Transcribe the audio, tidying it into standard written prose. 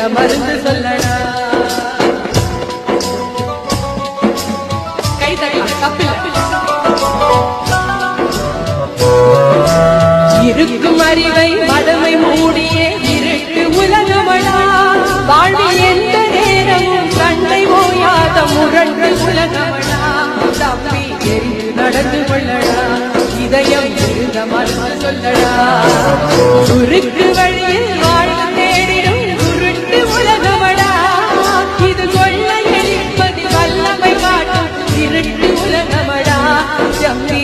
இருந்த மருந்து சொல்லடா. கை தட்டலாம், தப்பில்லை. இருக்கும் அறிவை மடமை மூடிய இருட்டு உலகமடா. வாழ்வில் எந்த நேரமும் கண்ணை ஓயாத முரண்டு உலகமடா. தம்பி எரிந்து நடந்து கொள்ளடா. இதயம் இருந்த மருந்து சொல்லடா. குறுக்கு வழியில் வாழ்வு தேடிடும் குருட்டு உலகமடா. இது கொள்ளை எரிப்பது வல்லமை காட்டும் இருட்டு உலகமடா. தம்பி